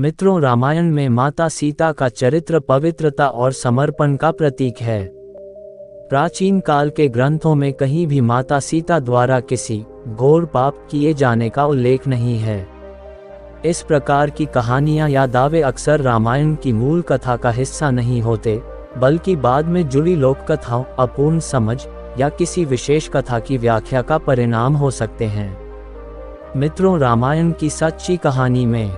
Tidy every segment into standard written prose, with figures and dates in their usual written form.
मित्रों, रामायण में माता सीता का चरित्र पवित्रता और समर्पण का प्रतीक है। प्राचीन काल के ग्रंथों में कहीं भी माता सीता द्वारा किसी घोर पाप किए जाने का उल्लेख नहीं है। इस प्रकार की कहानियां या दावे अक्सर रामायण की मूल कथा का हिस्सा नहीं होते, बल्कि बाद में जुड़ी लोक कथाओं, अपूर्ण समझ या किसी विशेष कथा की व्याख्या का परिणाम हो सकते हैं। मित्रों, रामायण की सच्ची कहानी में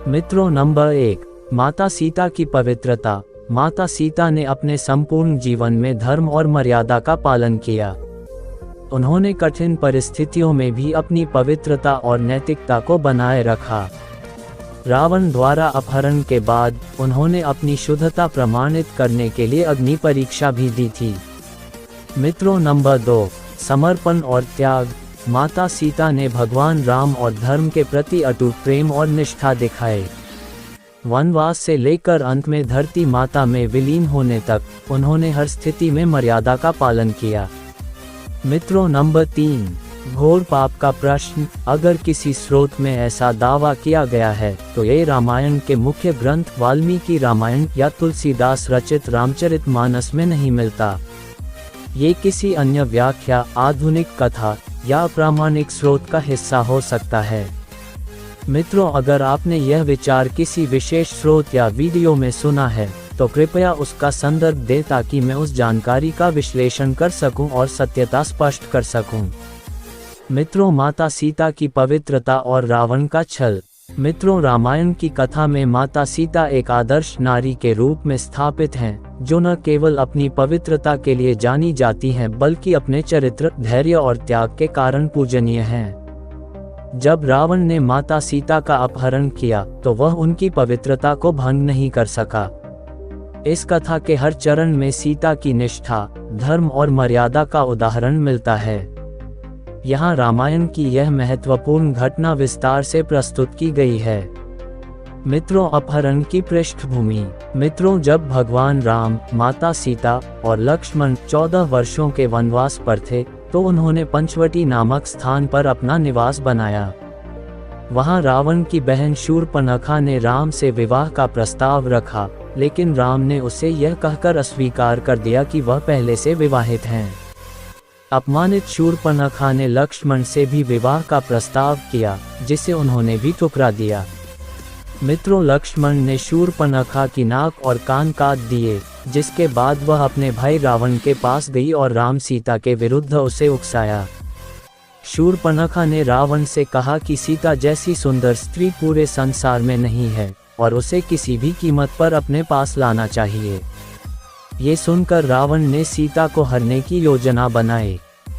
मित्रों, नंबर 1, माता सीता की पवित्रता। माता सीता ने अपने संपूर्ण जीवन में धर्म और मर्यादा का पालन किया। उन्होंने कठिन परिस्थितियों में भी अपनी पवित्रता और नैतिकता को बनाए रखा। रावण द्वारा अपहरण के बाद उन्होंने अपनी शुद्धता प्रमाणित करने के लिए अग्नि परीक्षा भी दी थी। मित्रों, नंबर 2, समर्पण और त्याग। माता सीता ने भगवान राम और धर्म के प्रति अटूट प्रेम और निष्ठा दिखाए। वनवास से लेकर अंत में धरती माता में विलीन होने तक उन्होंने हर स्थिति में मर्यादा का पालन किया। मित्रों, नंबर 3, घोर पाप का प्रश्न। अगर किसी स्रोत में ऐसा दावा किया गया है तो ये रामायण के मुख्य ग्रंथ वाल्मीकि रामायण या तुलसीदास रचित रामचरितमानस में नहीं मिलता। ये किसी अन्य व्याख्या, आधुनिक कथा या अप्रामाणिक स्रोत का हिस्सा हो सकता है। मित्रों, अगर आपने यह विचार किसी विशेष स्रोत या वीडियो में सुना है तो कृपया उसका संदर्भ दें ताकि मैं उस जानकारी का विश्लेषण कर सकूं और सत्यता स्पष्ट कर सकूं। मित्रों, माता सीता की पवित्रता और रावण का छल। मित्रों, रामायण की कथा में माता सीता एक आदर्श नारी के रूप में स्थापित हैं, जो न केवल अपनी पवित्रता के लिए जानी जाती हैं बल्कि अपने चरित्र, धैर्य और त्याग के कारण पूजनीय हैं। जब रावण ने माता सीता का अपहरण किया तो वह उनकी पवित्रता को भंग नहीं कर सका। इस कथा के हर चरण में सीता की निष्ठा, धर्म और मर्यादा का उदाहरण मिलता है। यहाँ रामायण की यह महत्वपूर्ण घटना विस्तार से प्रस्तुत की गई है। मित्रों, अपहरण की पृष्ठभूमि। मित्रों, जब भगवान राम, माता सीता और लक्ष्मण 14 वर्षों के वनवास पर थे तो उन्होंने पंचवटी नामक स्थान पर अपना निवास बनाया। वहां रावण की बहन शूर्पणखा ने राम से विवाह का प्रस्ताव रखा, लेकिन राम ने उसे यह कहकर अस्वीकार कर दिया कि वह पहले से विवाहित हैं। अपमानित शूर्पणखा ने लक्ष्मण से भी विवाह का प्रस्ताव किया, जिसे उन्होंने भी ठुकरा दिया। मित्रों, लक्ष्मण ने शूर्पणखा की नाक और कान काट दिए, जिसके बाद वह अपने भाई रावण के पास गई और राम सीता के विरुद्ध उसे उकसाया। शूर्पणखा ने रावण से कहा कि सीता जैसी सुंदर स्त्री पूरे संसार में नहीं है और उसे किसी भी कीमत पर अपने पास लाना चाहिए। ये सुनकर रावण ने सीता को हरने की योजना बनाई।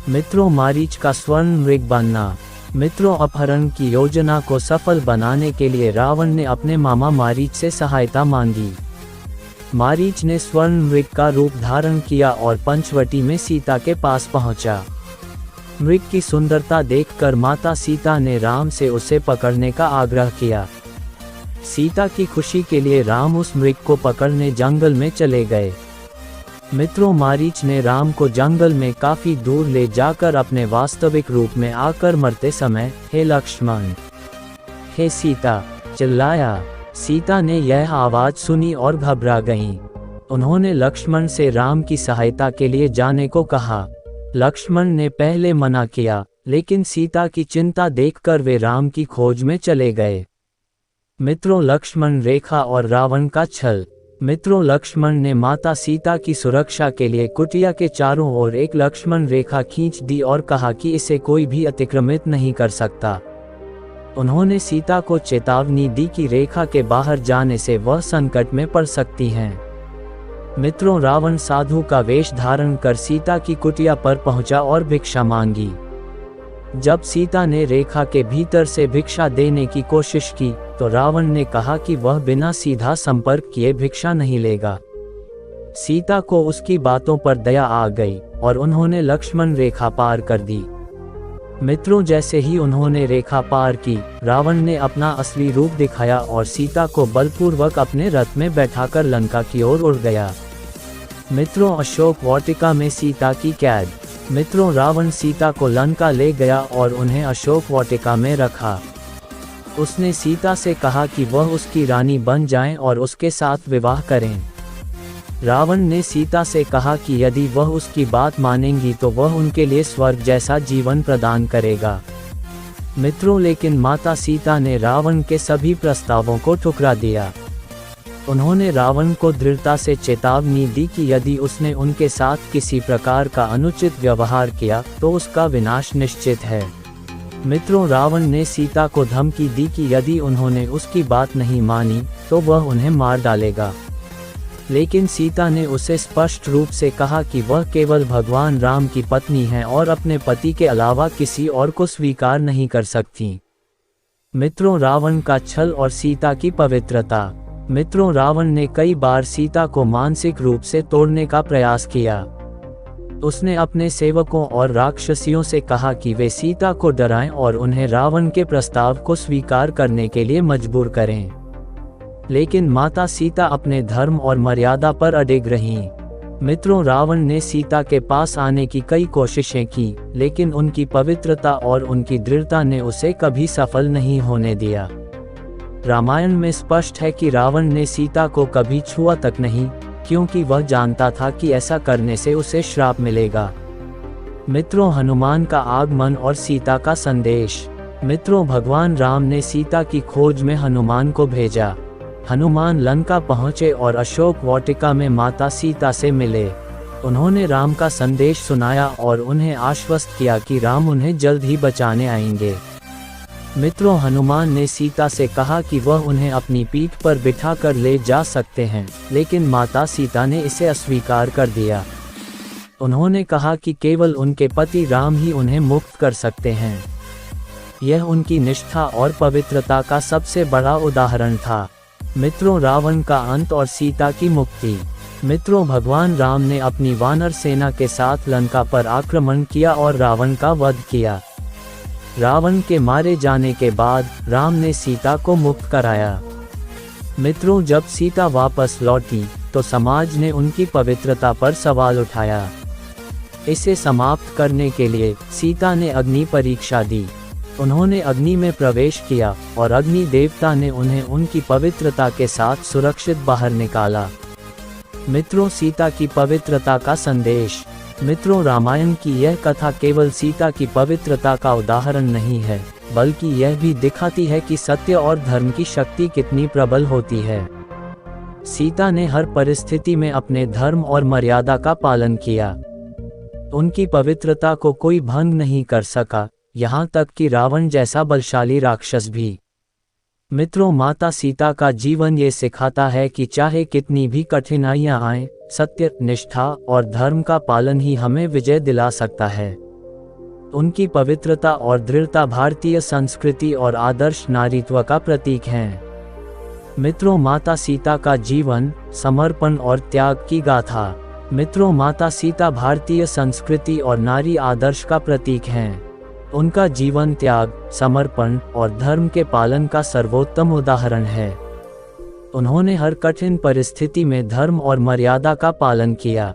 मित्रों, मारीच का स्वर्ण मृग बनना। मित्रों, अपहरण की योजना को सफल बनाने के लिए रावण ने अपने मामा मारीच से सहायता मांगी। मारीच ने स्वर्ण मृग का रूप धारण किया और पंचवटी में सीता के पास पहुंचा। मृग की सुंदरता देखकर माता सीता ने राम से उसे पकड़ने का आग्रह किया। सीता की खुशी के लिए राम उस मृग को पकड़ने जंगल में चले गए। मित्रों, मारीच ने राम को जंगल में काफी दूर ले जाकर अपने वास्तविक रूप में आकर मरते समय हे लक्ष्मण, हे सीता चिल्लाया। सीता ने यह आवाज सुनी और घबरा गईं। उन्होंने लक्ष्मण से राम की सहायता के लिए जाने को कहा। लक्ष्मण ने पहले मना किया, लेकिन सीता की चिंता देखकर वे राम की खोज में चले गए। मित्रों, लक्ष्मण रेखा और रावण का छल। मित्रों, लक्ष्मण ने माता सीता की सुरक्षा के लिए कुटिया के चारों ओर एक लक्ष्मण रेखा खींच दी और कहा कि इसे कोई भी अतिक्रमित नहीं कर सकता। उन्होंने सीता को चेतावनी दी कि रेखा के बाहर जाने से वह संकट में पड़ सकती हैं। मित्रों, रावण साधु का वेश धारण कर सीता की कुटिया पर पहुंचा और भिक्षा मांगी। जब सीता ने रेखा के भीतर से भिक्षा देने की कोशिश की तो रावण ने कहा कि वह बिना सीधा संपर्क किए भिक्षा नहीं लेगा। सीता को उसकी बातों पर दया आ गई और उन्होंने लक्ष्मण रेखा पार कर दी। मित्रों, जैसे ही उन्होंने रेखा पार की, रावण ने अपना असली रूप दिखाया और सीता को बलपूर्वक अपने रथ में बैठाकर लंका की ओर उड़ गया। मित्रों, अशोक वाटिका में सीता की कैद। मित्रों, रावण सीता को लंका ले गया और उन्हें अशोक वाटिका में रखा। उसने सीता से कहा कि वह उसकी रानी बन जाएं और उसके साथ विवाह करें। रावण ने सीता से कहा कि यदि वह उसकी बात मानेंगी तो वह उनके लिए स्वर्ग जैसा जीवन प्रदान करेगा। मित्रों, लेकिन माता सीता ने रावण के सभी प्रस्तावों को ठुकरा दिया। उन्होंने रावण को दृढ़ता से चेतावनी दी कि यदि उसने उनके साथ किसी प्रकार का अनुचित व्यवहार किया तो उसका विनाश निश्चित है। मित्रों, रावण ने सीता को धमकी दी कि यदि उन्होंने उसकी बात नहीं मानी तो वह उन्हें मार डालेगा। लेकिन सीता ने उसे स्पष्ट रूप से कहा कि वह केवल भगवान राम की पत्नी है और अपने पति के अलावा किसी और को स्वीकार नहीं कर सकती। मित्रों, रावण का छल और सीता की पवित्रता। मित्रों, रावण ने कई बार सीता को मानसिक रूप से तोड़ने का प्रयास किया। उसने अपने सेवकों और राक्षसियों से कहा कि वे सीता को डराएं और उन्हें रावण के प्रस्ताव को स्वीकार करने के लिए मजबूर करें। लेकिन माता सीता अपने धर्म और मर्यादा पर अडिग रहीं। मित्रों, रावण ने सीता के पास आने की कई कोशिशें की, लेकिन उनकी पवित्रता और उनकी दृढ़ता ने उसे कभी सफल नहीं होने दिया। रामायण में स्पष्ट है कि रावण ने सीता को कभी छुआ तक नहीं, क्योंकि वह जानता था कि ऐसा करने से उसे श्राप मिलेगा। मित्रों, हनुमान का आगमन और सीता का संदेश। मित्रों, भगवान राम ने सीता की खोज में हनुमान को भेजा। हनुमान लंका पहुंचे और अशोक वाटिका में माता सीता से मिले। उन्होंने राम का संदेश सुनाया और उन्हें आश्वस्त किया कि राम उन्हें जल्द ही बचाने आएंगे। मित्रों, हनुमान ने सीता से कहा कि वह उन्हें अपनी पीठ पर बिठाकर ले जा सकते हैं, लेकिन माता सीता ने इसे अस्वीकार कर दिया। उन्होंने कहा कि केवल उनके पति राम ही उन्हें मुक्त कर सकते हैं। यह उनकी निष्ठा और पवित्रता का सबसे बड़ा उदाहरण था। मित्रों, रावण का अंत और सीता की मुक्ति। मित्रों, भगवान राम ने अपनी वानर सेना के साथ लंका पर आक्रमण किया और रावण का वध किया। रावण के मारे जाने के बाद राम ने सीता को मुक्त कराया। मित्रों, जब सीता वापस लौटी तो समाज ने उनकी पवित्रता पर सवाल उठाया। इसे समाप्त करने के लिए सीता ने अग्नि परीक्षा दी। उन्होंने अग्नि में प्रवेश किया और अग्नि देवता ने उन्हें उनकी पवित्रता के साथ सुरक्षित बाहर निकाला। मित्रों, सीता की पवित्रता का संदेश। मित्रों, रामायण की यह कथा केवल सीता की पवित्रता का उदाहरण नहीं है, बल्कि यह भी दिखाती है कि सत्य और धर्म की शक्ति कितनी प्रबल होती है। सीता ने हर परिस्थिति में अपने धर्म और मर्यादा का पालन किया। उनकी पवित्रता को कोई भंग नहीं कर सका, यहाँ तक कि रावण जैसा बलशाली राक्षस भी। मित्रों, माता सीता का जीवन ये सिखाता है कि चाहे कितनी भी कठिनाइयाँ आएं, सत्य, निष्ठा और धर्म का पालन ही हमें विजय दिला सकता है। उनकी पवित्रता और दृढ़ता भारतीय संस्कृति और आदर्श नारीत्व का प्रतीक हैं। मित्रों, माता सीता का जीवन, समर्पण और त्याग की गाथा। मित्रों, माता सीता भारतीय संस्कृति और नारी आदर्श का प्रतीक हैं। उनका जीवन त्याग, समर्पण और धर्म के पालन का सर्वोत्तम उदाहरण है। उन्होंने हर कठिन परिस्थिति में धर्म और मर्यादा का पालन किया।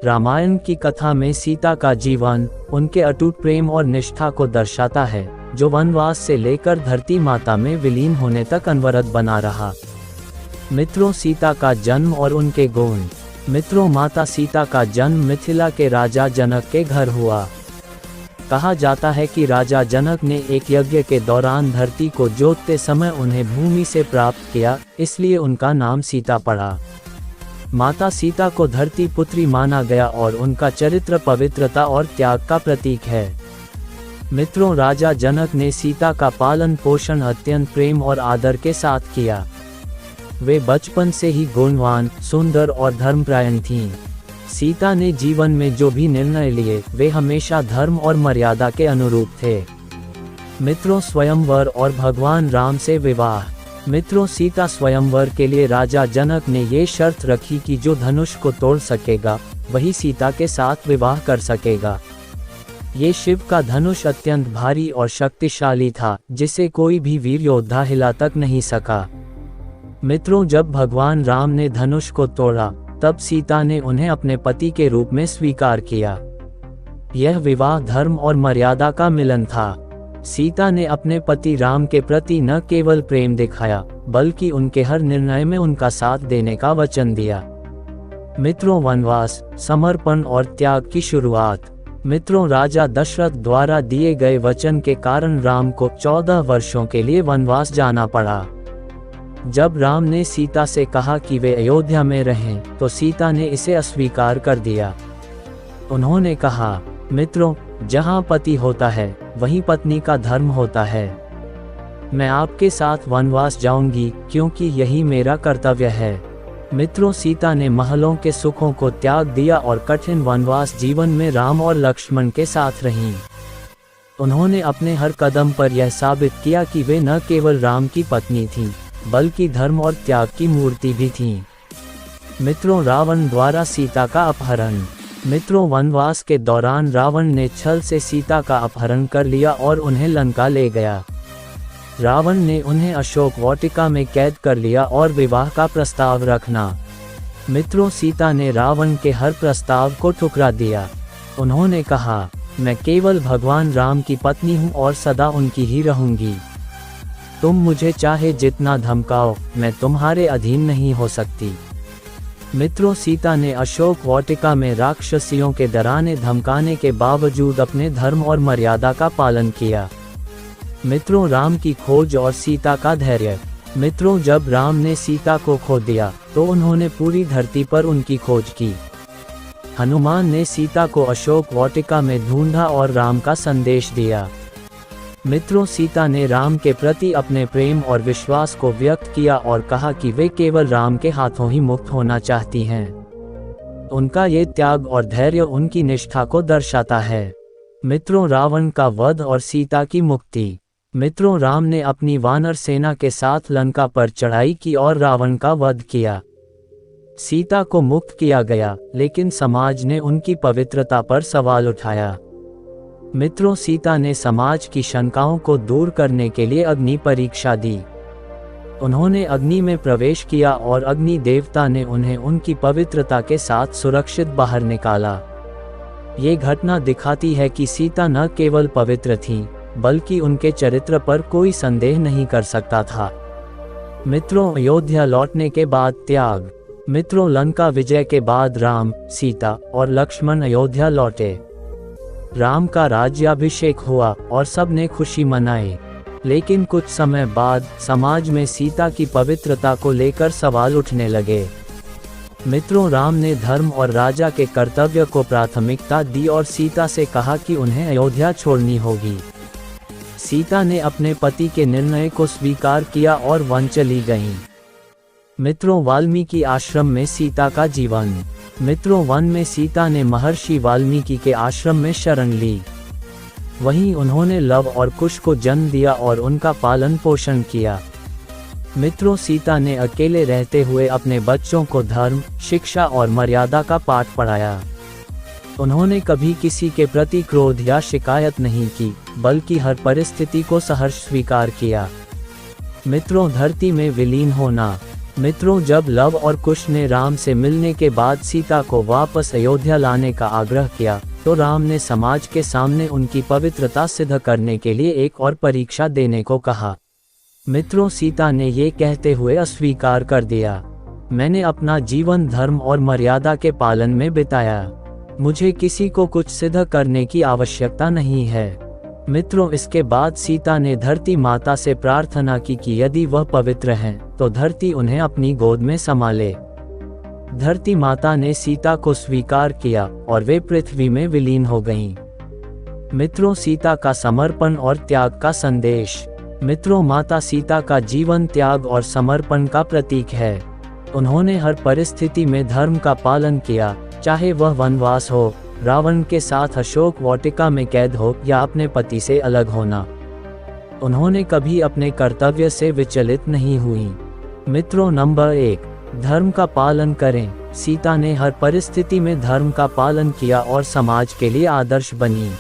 रामायण की कथा में सीता का जीवन उनके अटूट प्रेम और निष्ठा को दर्शाता है, जो वनवास से लेकर धरती माता में विलीन होने तक अनवरत बना रहा। मित्रों, सीता का जन्म और उनके गुण। मित्रों, माता सीता का जन्म मिथिला के राजा जनक के घर हुआ। कहा जाता है कि राजा जनक ने एक यज्ञ के दौरान धरती को जोतते समय उन्हें भूमि से प्राप्त किया, इसलिए उनका नाम सीता पड़ा। माता सीता को धरती पुत्री माना गया और उनका चरित्र पवित्रता और त्याग का प्रतीक है। मित्रों, राजा जनक ने सीता का पालन पोषण अत्यंत प्रेम और आदर के साथ किया। वे बचपन से ही गुणवान, सुंदर और धर्मपरायण थीं। सीता ने जीवन में जो भी निर्णय लिए वे हमेशा धर्म और मर्यादा के अनुरूप थे। मित्रों, स्वयंवर और भगवान राम से विवाह। मित्रों, सीता स्वयंवर के लिए राजा जनक ने ये शर्त रखी कि जो धनुष को तोड़ सकेगा वही सीता के साथ विवाह कर सकेगा। ये शिव का धनुष अत्यंत भारी और शक्तिशाली था, जिसे कोई भी वीर योद्धा हिला तक नहीं सका। मित्रों, जब भगवान राम ने धनुष को तोड़ा तब सीता ने उन्हें अपने पति के रूप में स्वीकार किया। यह विवाह धर्म और मर्यादा का मिलन था। सीता ने अपने पति राम के प्रति न केवल प्रेम दिखाया, बल्कि उनके हर निर्णय में उनका साथ देने का वचन दिया। मित्रों, वनवास, समर्पण और त्याग की शुरुआत। मित्रों, राजा दशरथ द्वारा दिए गए वचन के कारण राम को 14 वर्षों के लिए वनवास जाना पड़ा। जब राम ने सीता से कहा कि वे अयोध्या में रहें, तो सीता ने इसे अस्वीकार कर दिया। उन्होंने कहा, मित्रों, जहाँ पति होता है वहीं पत्नी का धर्म होता है। मैं आपके साथ वनवास जाऊंगी क्योंकि यही मेरा कर्तव्य है। मित्रों, सीता ने महलों के सुखों को त्याग दिया और कठिन वनवास जीवन में राम और लक्ष्मण के साथ रहीं। उन्होंने अपने हर कदम पर यह साबित किया कि वे न केवल राम की पत्नी थीं, बल्कि धर्म और त्याग की मूर्ति भी थीं। मित्रों, रावण द्वारा सीता का अपहरण। मित्रों, वनवास के दौरान रावण ने छल से सीता का अपहरण कर लिया और उन्हें लंका ले गया। रावण ने उन्हें अशोक वाटिका में कैद कर लिया और विवाह का प्रस्ताव रखना। मित्रों, सीता ने रावण के हर प्रस्ताव को ठुकरा दिया। उन्होंने कहा, मैं केवल भगवान राम की पत्नी हूँ और सदा उनकी ही रहूंगी। तुम मुझे चाहे जितना धमकाओ, मैं तुम्हारे अधीन नहीं हो सकती। मित्रों, सीता ने अशोक वाटिका में राक्षसियों के डराने धमकाने के बावजूद अपने धर्म और मर्यादा का पालन किया। मित्रों, राम की खोज और सीता का धैर्य। मित्रों, जब राम ने सीता को खो दिया तो उन्होंने पूरी धरती पर उनकी खोज की। हनुमान ने सीता को अशोक वाटिका में ढूंढा और राम का संदेश दिया। मित्रों, सीता ने राम के प्रति अपने प्रेम और विश्वास को व्यक्त किया और कहा कि वे केवल राम के हाथों ही मुक्त होना चाहती हैं। उनका ये त्याग और धैर्य उनकी निष्ठा को दर्शाता है। मित्रों, रावण का वध और सीता की मुक्ति। मित्रों, राम ने अपनी वानर सेना के साथ लंका पर चढ़ाई की और रावण का वध किया। सीता को मुक्त किया गया, लेकिन समाज ने उनकी पवित्रता पर सवाल उठाया। मित्रों, सीता ने समाज की शंकाओं को दूर करने के लिए अग्नि परीक्षा दी। उन्होंने अग्नि में प्रवेश किया और अग्नि देवता ने उन्हें उनकी पवित्रता के साथ सुरक्षित बाहर निकाला। ये घटना दिखाती है कि सीता न केवल पवित्र थीं, बल्कि उनके चरित्र पर कोई संदेह नहीं कर सकता था। मित्रों, अयोध्या लौटने के बाद त्याग। मित्रों, लंका विजय के बाद राम, सीता और लक्ष्मण अयोध्या लौटे। राम का राज्याभिषेक हुआ और सबने खुशी मनाई। लेकिन कुछ समय बाद समाज में सीता की पवित्रता को लेकर सवाल उठने लगे। मित्रों, राम ने धर्म और राजा के कर्तव्य को प्राथमिकता दी और सीता से कहा कि उन्हें अयोध्या छोड़नी होगी। सीता ने अपने पति के निर्णय को स्वीकार किया और वन चली गईं। मित्रों, वाल्मीकि आश्रम में सीता का जीवन। मित्रों, वन में सीता ने महर्षि वाल्मीकि के आश्रम में शरण ली। वहीं उन्होंने लव और कुश को जन्म दिया और उनका पालन पोषण किया। मित्रों, सीता ने अकेले रहते हुए अपने बच्चों को धर्म, शिक्षा और मर्यादा का पाठ पढ़ाया। उन्होंने कभी किसी के प्रति क्रोध या शिकायत नहीं की, बल्कि हर परिस्थिति को सहर्ष स्वीकार किया। मित्रों, धरती में विलीन होना। मित्रों, जब लव और कुश ने राम से मिलने के बाद सीता को वापस अयोध्या लाने का आग्रह किया, तो राम ने समाज के सामने उनकी पवित्रता सिद्ध करने के लिए एक और परीक्षा देने को कहा। मित्रों, सीता ने ये कहते हुए अस्वीकार कर दिया, मैंने अपना जीवन धर्म और मर्यादा के पालन में बिताया। मुझे किसी को कुछ सिद्ध करने की आवश्यकता नहीं है। मित्रों, इसके बाद सीता ने धरती माता से प्रार्थना की कि यदि वह पवित्र हैं, तो धरती उन्हें अपनी गोद में संभाले। धरती माता ने सीता को स्वीकार किया और वे पृथ्वी में विलीन हो गईं। मित्रों, सीता का समर्पण और त्याग का संदेश। मित्रों, माता सीता का जीवन त्याग और समर्पण का प्रतीक है। उन्होंने हर परिस्थिति में धर्म का पालन किया, चाहे वह वनवास हो, रावण के साथ अशोक वाटिका में कैद हो या अपने पति से अलग होना। उन्होंने कभी अपने कर्तव्य से विचलित नहीं हुई। मित्रों, नंबर 1, धर्म का पालन करें। सीता ने हर परिस्थिति में धर्म का पालन किया और समाज के लिए आदर्श बनी।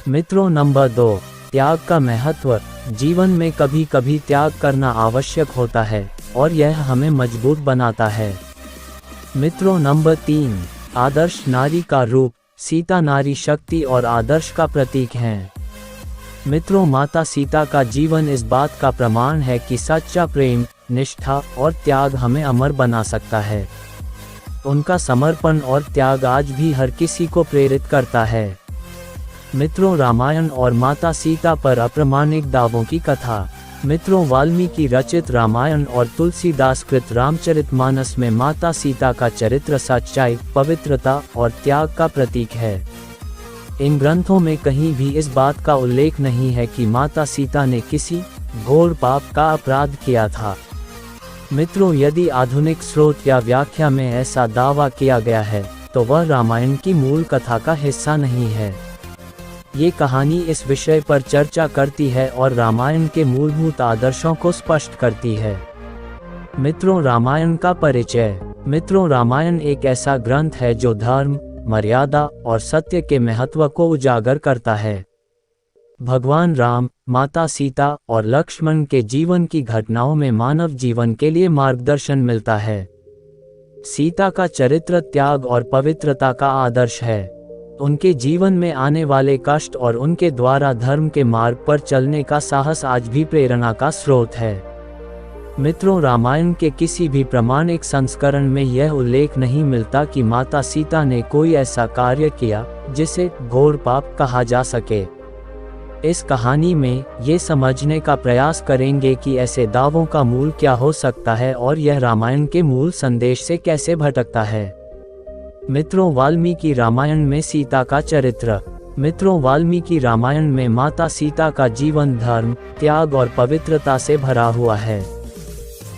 मित्रों, नंबर 2, त्याग का महत्व। जीवन में कभी कभी त्याग करना आवश्यक होता है और यह हमें मजबूत बनाता है। मित्रों, नंबर 3, आदर्श नारी का रूप। सीता नारी शक्ति और आदर्श का प्रतीक हैं। मित्रों, माता सीता का जीवन इस बात का प्रमाण है कि सच्चा प्रेम, निष्ठा और त्याग हमें अमर बना सकता है। उनका समर्पण और त्याग आज भी हर किसी को प्रेरित करता है। मित्रों, रामायण और माता सीता पर अप्रामाणिक दावों की कथा। मित्रों, वाल्मीकि रचित रामायण और तुलसीदास कृत रामचरितमानस में माता सीता का चरित्र सच्चाई, पवित्रता और त्याग का प्रतीक है। इन ग्रंथों में कहीं भी इस बात का उल्लेख नहीं है कि माता सीता ने किसी घोर पाप का अपराध किया था। मित्रों, यदि आधुनिक स्रोत या व्याख्या में ऐसा दावा किया गया है, तो वह रामायण की मूल कथा का हिस्सा नहीं है। ये कहानी इस विषय पर चर्चा करती है और रामायण के मूलभूत आदर्शों को स्पष्ट करती है। मित्रों, रामायण का परिचय। मित्रों, रामायण एक ऐसा ग्रंथ है जो धर्म, मर्यादा और सत्य के महत्व को उजागर करता है। भगवान राम, माता सीता और लक्ष्मण के जीवन की घटनाओं में मानव जीवन के लिए मार्गदर्शन मिलता है। सीता का चरित्र त्याग और पवित्रता का आदर्श है। उनके जीवन में आने वाले कष्ट और उनके द्वारा धर्म के मार्ग पर चलने का साहस आज भी प्रेरणा का स्रोत है। मित्रों, रामायण के किसी भी प्रमाणिक संस्करण में यह उल्लेख नहीं मिलता कि माता सीता ने कोई ऐसा कार्य किया जिसे घोर पाप कहा जा सके। इस कहानी में ये समझने का प्रयास करेंगे कि ऐसे दावों का मूल क्या हो सकता है और यह रामायण के मूल संदेश से कैसे भटकता है। मित्रों, वाल्मीकि रामायण में सीता का चरित्र। मित्रों, वाल्मीकि रामायण में माता सीता का जीवन धर्म, त्याग और पवित्रता से भरा हुआ है।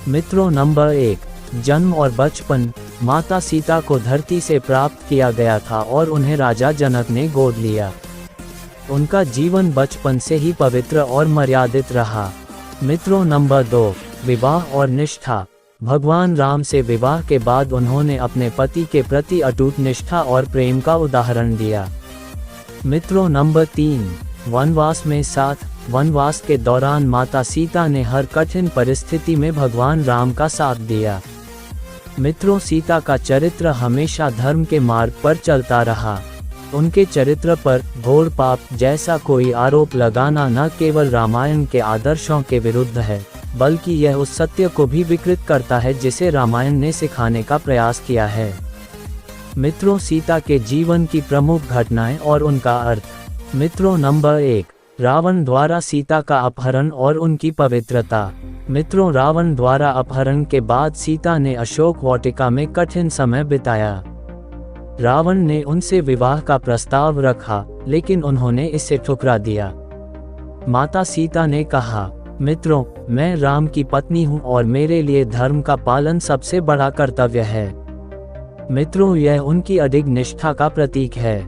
मित्रों, नंबर 1, जन्म और बचपन। माता सीता को धरती से प्राप्त किया गया था और उन्हें राजा जनक ने गोद लिया। उनका जीवन बचपन से ही पवित्र और मर्यादित रहा। मित्रों, नंबर 2, विवाह और निष्ठा। भगवान राम से विवाह के बाद उन्होंने अपने पति के प्रति अटूट निष्ठा और प्रेम का उदाहरण दिया। मित्रों, नंबर 3, वनवास में साथ। वनवास के दौरान माता सीता ने हर कठिन परिस्थिति में भगवान राम का साथ दिया। मित्रों, सीता का चरित्र हमेशा धर्म के मार्ग पर चलता रहा। उनके चरित्र पर घोर पाप जैसा कोई आरोप लगाना न केवल रामायण के आदर्शों के विरुद्ध है, बल्कि यह उस सत्य को भी विकृत करता है जिसे रामायण ने सिखाने का प्रयास किया है। मित्रों, सीता के जीवन की प्रमुख घटनाएं और उनका अर्थ। मित्रों, नंबर 1, रावण द्वारा सीता का अपहरण और उनकी पवित्रता। मित्रों, रावण द्वारा अपहरण के बाद सीता ने अशोक वाटिका में कठिन समय बिताया। रावण ने उनसे विवाह का प्रस्ताव रखा, लेकिन उन्होंने इसे ठुकरा दिया। माता सीता ने कहा, मित्रों, मैं राम की पत्नी हूँ और मेरे लिए धर्म का पालन सबसे बड़ा कर्तव्य है। मित्रों, यह उनकी अडिग निष्ठा का प्रतीक है।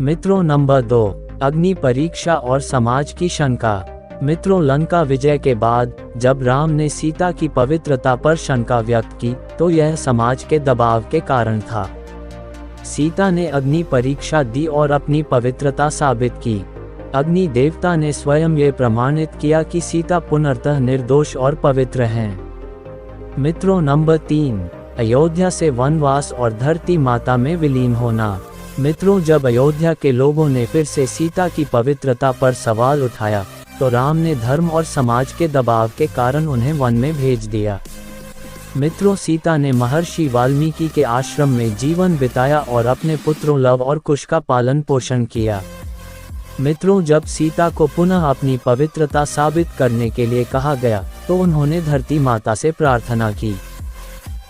मित्रों, नंबर 2, अग्नि परीक्षा और समाज की शंका। मित्रों, लंका विजय के बाद जब राम ने सीता की पवित्रता पर शंका व्यक्त की, तो यह समाज के दबाव के कारण था। सीता ने अग्नि परीक्षा दी और अपनी पवित्रता साबित की। अग्नि देवता ने स्वयं ये प्रमाणित किया कि सीता पुनर्तः निर्दोष और पवित्र हैं। मित्रों, नंबर 3, अयोध्या से वनवास और धरती माता में विलीन होना। मित्रों, जब अयोध्या के लोगों ने फिर से सीता की पवित्रता पर सवाल उठाया, तो राम ने धर्म और समाज के दबाव के कारण उन्हें वन में भेज दिया। मित्रों, सीता ने महर्षि वाल्मीकि के आश्रम में जीवन बिताया और अपने पुत्रों लव और कुश का पालन पोषण किया। मित्रों, जब सीता को पुनः अपनी पवित्रता साबित करने के लिए कहा गया, तो उन्होंने धरती माता से प्रार्थना की,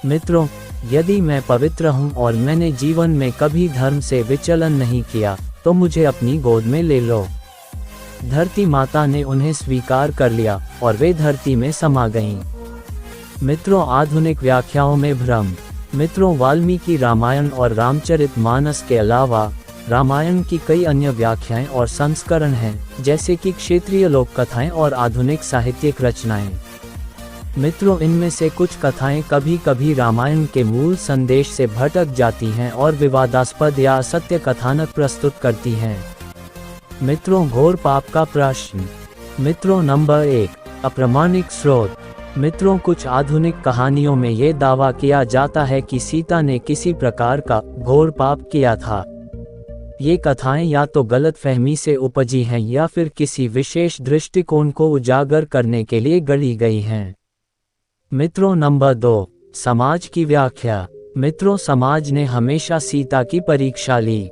मित्रों, यदि मैं पवित्र हूँ और मैंने जीवन में कभी धर्म से विचलन नहीं किया, तो मुझे अपनी गोद में ले लो। धरती माता ने उन्हें स्वीकार कर लिया और वे धरती में समा गईं। मित्रों, आधुनिक व्याख्याओं में भ्रम। मित्रों, वाल्मीकि रामायण और रामचरितमानस के अलावा रामायण की कई अन्य व्याख्याएं और संस्करण हैं, जैसे कि क्षेत्रीय लोक कथाएं और आधुनिक साहित्यिक रचनाएं। मित्रों, इनमें से कुछ कथाएं कभी कभी रामायण के मूल संदेश से भटक जाती हैं और विवादास्पद या असत्य कथानक प्रस्तुत करती हैं। मित्रों, घोर पाप का प्रश्न। मित्रों, नंबर 1, अप्रामाणिक स्रोत। मित्रों, कुछ आधुनिक कहानियों में ये दावा किया जाता है कि सीता ने किसी प्रकार का घोर पाप किया था। ये कथाएं या तो गलतफहमी से उपजी हैं या फिर किसी विशेष दृष्टिकोण को उजागर करने के लिए गढ़ी गई हैं। मित्रों, नंबर 2, समाज की व्याख्या। मित्रों, समाज ने हमेशा सीता की परीक्षा ली।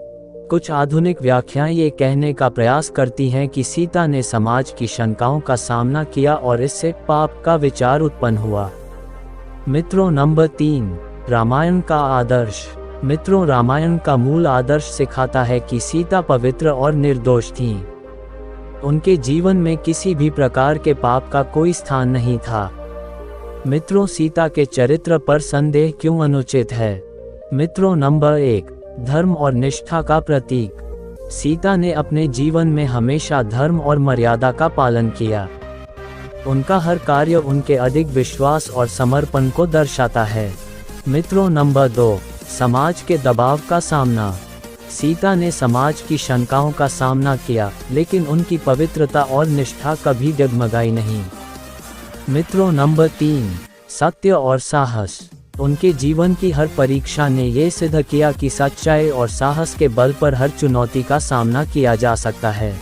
कुछ आधुनिक व्याख्याएं ये कहने का प्रयास करती हैं कि सीता ने समाज की शंकाओं का सामना किया और इससे पाप का विचार उत्पन्न हुआ। मित्रों, नंबर 3, रामायण का आदर्श। मित्रों, रामायण का मूल आदर्श सिखाता है कि सीता पवित्र और निर्दोष थीं। उनके जीवन में किसी भी प्रकार के पाप का कोई स्थान नहीं था। मित्रों, सीता के चरित्र पर संदेह क्यों अनुचित है? मित्रों, नंबर 1, धर्म और निष्ठा का प्रतीक। सीता ने अपने जीवन में हमेशा धर्म और मर्यादा का पालन किया। उनका हर कार्य उनके अधिक विश्वास और समर्पण को दर्शाता है। मित्रों, नंबर 2, समाज के दबाव का सामना। सीता ने समाज की शंकाओं का सामना किया, लेकिन उनकी पवित्रता और निष्ठा कभी डगमगाई नहीं। मित्रों, नंबर 3, सत्य और साहस। उनके जीवन की हर परीक्षा ने ये सिद्ध किया कि सच्चाई और साहस के बल पर हर चुनौती का सामना किया जा सकता है।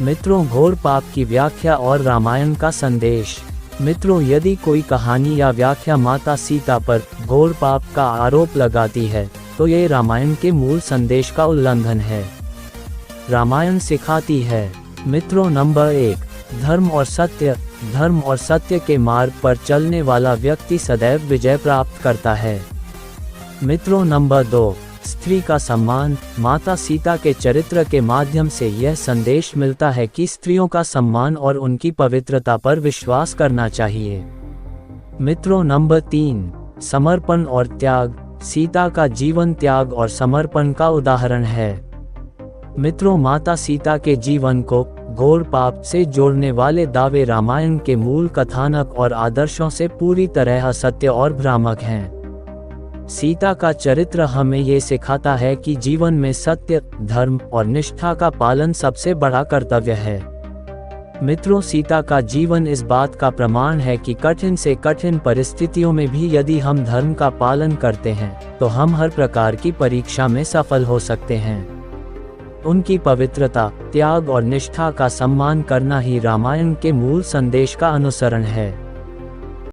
मित्रों, घोर पाप की व्याख्या और रामायण का संदेश। मित्रों, यदि कोई कहानी या व्याख्या माता सीता पर घोर पाप का आरोप लगाती है, तो ये रामायण के मूल संदेश का उल्लंघन है। रामायण सिखाती है। मित्रों, नंबर 1, धर्म और सत्य। धर्म और सत्य के मार्ग पर चलने वाला व्यक्ति सदैव विजय प्राप्त करता है। मित्रों, नंबर 2, स्त्री का सम्मान। माता सीता के चरित्र के माध्यम से यह संदेश मिलता है कि स्त्रियों का सम्मान और उनकी पवित्रता पर विश्वास करना चाहिए। मित्रों, नंबर 3, समर्पण और त्याग। सीता का जीवन त्याग और समर्पण का उदाहरण है। मित्रों, माता सीता के जीवन को घोर पाप से जोड़ने वाले दावे रामायण के मूल कथानक और आदर्शों से पूरी तरह असत्य और भ्रामक हैं। सीता का चरित्र हमें ये सिखाता है कि जीवन में सत्य, धर्म और निष्ठा का पालन सबसे बड़ा कर्तव्य है। मित्रों, सीता का जीवन इस बात का प्रमाण है कि कठिन से कठिन परिस्थितियों में भी यदि हम धर्म का पालन करते हैं, तो हम हर प्रकार की परीक्षा में सफल हो सकते हैं। उनकी पवित्रता, त्याग और निष्ठा का सम्मान करना ही रामायण के मूल संदेश का अनुसरण है।